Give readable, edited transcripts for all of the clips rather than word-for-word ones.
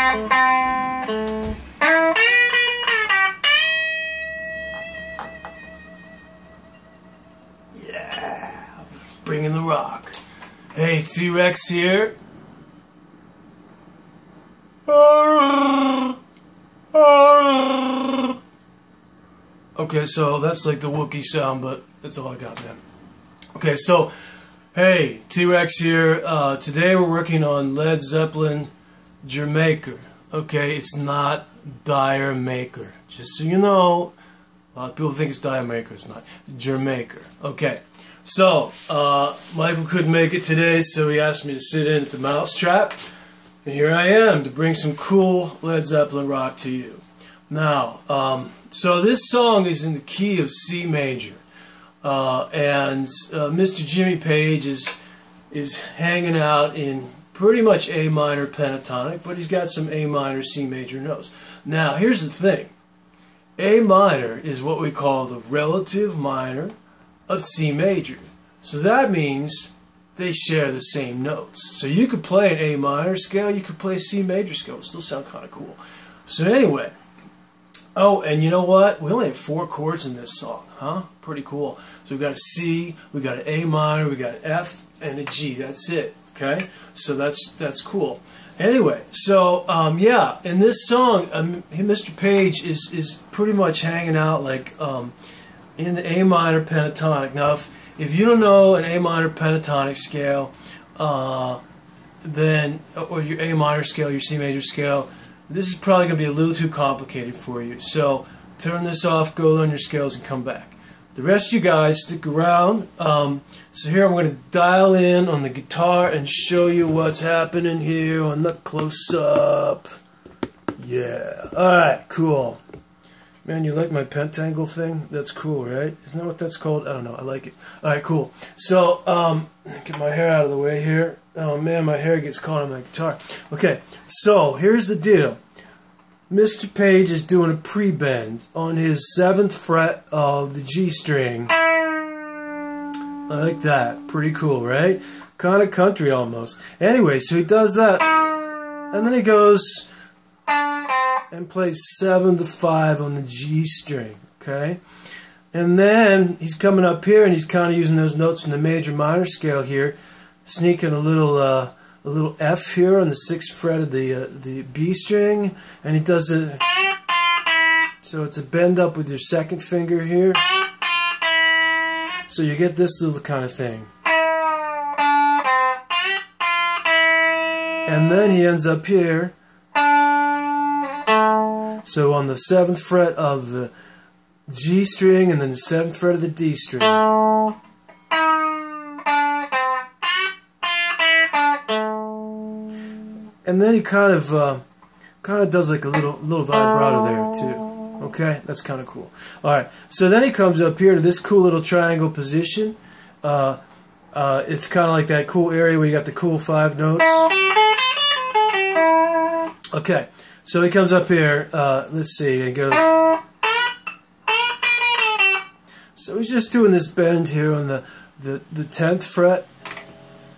Yeah, bringing the rock. Hey, T-Rex here. Okay, so that's like the Wookiee sound, but that's all I got, man. Okay, so, hey, T-Rex here. Today we're working on Led Zeppelin Jamaica. Okay, it's not Dire Maker. Just so you know, a lot of people think it's Dire Maker. It's not. Jamaica. Okay, so, Michael couldn't make it today, so he asked me to sit in at the Mousetrap. And here I am to bring some cool Led Zeppelin rock to you. Now, so this song is in the key of C major. And Mr. Jimmy Page is hanging out in pretty much A minor pentatonic, but he's got some A minor C major notes. Now, here's the thing. A minor is what we call the relative minor of C major. So that means they share the same notes. So you could play an A minor scale, you could play a C major scale. It still sound kind of cool. So anyway, oh, and you know what? We only have 4 chords in this song, huh? Pretty cool. So we got a C, we got an A minor, we got an F, and a G. That's it. Okay? So that's cool. Anyway, so yeah, in this song, Mr. Page is pretty much hanging out like in the A minor pentatonic. Now, if you don't know an A minor pentatonic scale, then or your A minor scale, your C major scale, this is probably going to be a little too complicated for you. So turn this off, go learn your scales, and come back. The rest of you guys, stick around. So here I'm going to dial in on the guitar and show you what's happening here on the close-up. Yeah. Alright, cool. Man, you like my pentangle thing? That's cool, right? Isn't that what that's called? I don't know. I like it. Alright, cool. So, get my hair out of the way here. Oh man, my hair gets caught on my guitar. Okay, so here's the deal. Mr. Page is doing a pre-bend on his 7th fret of the G string. I like that. Pretty cool, right? Kind of country almost. Anyway, so he does that, and then he goes and plays 7 to 5 on the G string, okay? And then he's coming up here and he's kind of using those notes from the major minor scale here, sneaking a little F here on the 6th fret of the B string, and he does it. So it's a bend up with your 2nd finger here. So you get this little kind of thing. And then he ends up here. So on the 7th fret of the G string and then the 7th fret of the D string. And then he kind of does like a little vibrato there too. Okay, that's kind of cool. All right, so then he comes up here to this cool little triangle position. It's kind of like that cool area where you got the cool 5 notes. Okay, so he comes up here. Let's see, and goes. So he's just doing this bend here on the 10th fret.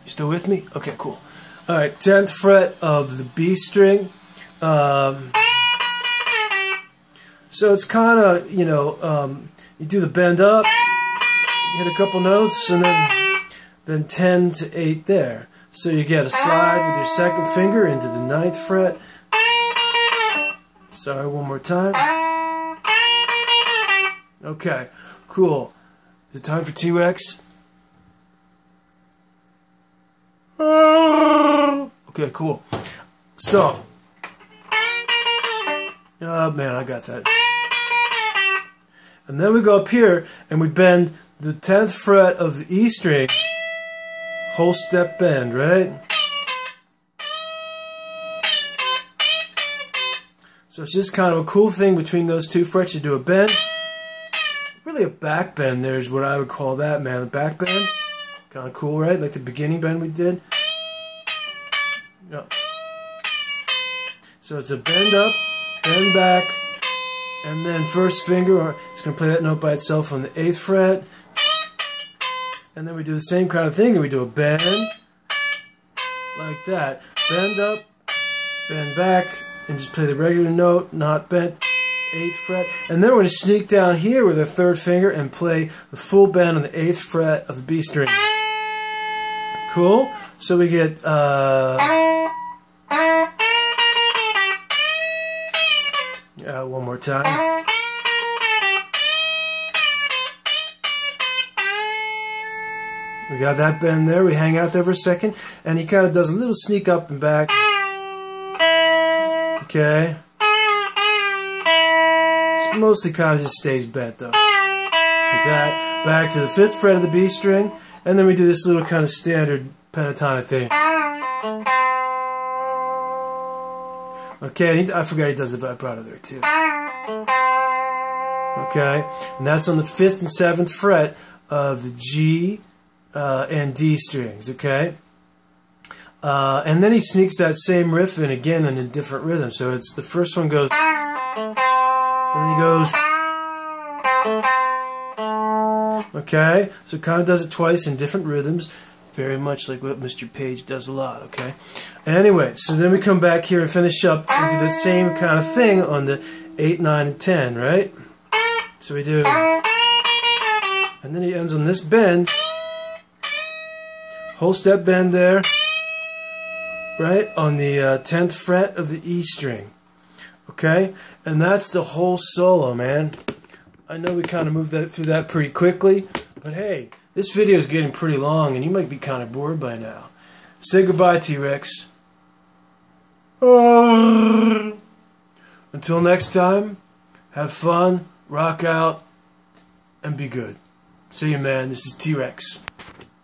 You still with me? Okay, cool. All right, 10th fret of the B string. So it's kind of, you know, you do the bend up, you hit a couple notes, and then 10 to 8 there. So you get a slide with your 2nd finger into the 9th fret. Sorry, one more time. Okay, cool. Is it time for T-Rex? Okay, cool. So, oh man, I got that. And then we go up here and we bend the 10th fret of the E string, whole step bend, right? So it's just kind of a cool thing between those 2 frets. You do a bend, really a back bend. There's what I would call that, man, a back bend. Kind of cool, right? Like the beginning bend we did. Yeah. So it's a bend up, bend back, and then 1st finger, or it's going to play that note by itself on the 8th fret. And then we do the same kind of thing, and we do a bend, like that. Bend up, bend back, and just play the regular note, not bent, 8th fret. And then we're going to sneak down here with our 3rd finger and play the full bend on the 8th fret of the B string. Cool? So we get one more time. We got that bend there. We hang out there for a second, and he kind of does a little sneak up and back. Okay. It's mostly kind of just stays bent though. Like that. Back to the 5th fret of the B string, and then we do this little kind of standard pentatonic thing. Okay, I forgot he does the vibrato there too. Okay, and that's on the 5th and 7th fret of the G and D strings, okay? And then he sneaks that same riff in again in a different rhythm. So it's the first one goes, then he goes, okay? So it kind of does it twice in different rhythms, very much like what Mr. Page does a lot, okay? Anyway, so then we come back here and finish up and do the same kind of thing on the 8, 9, and 10, right? So we do, and then he ends on this bend, whole step bend there, right, on the 10th fret of the E string, okay? And that's the whole solo, man. I know we kind of moved through that pretty quickly, but hey, this video is getting pretty long and you might be kind of bored by now. Say goodbye, T-Rex. Until next time, have fun, rock out, and be good. See you, man. This is T-Rex.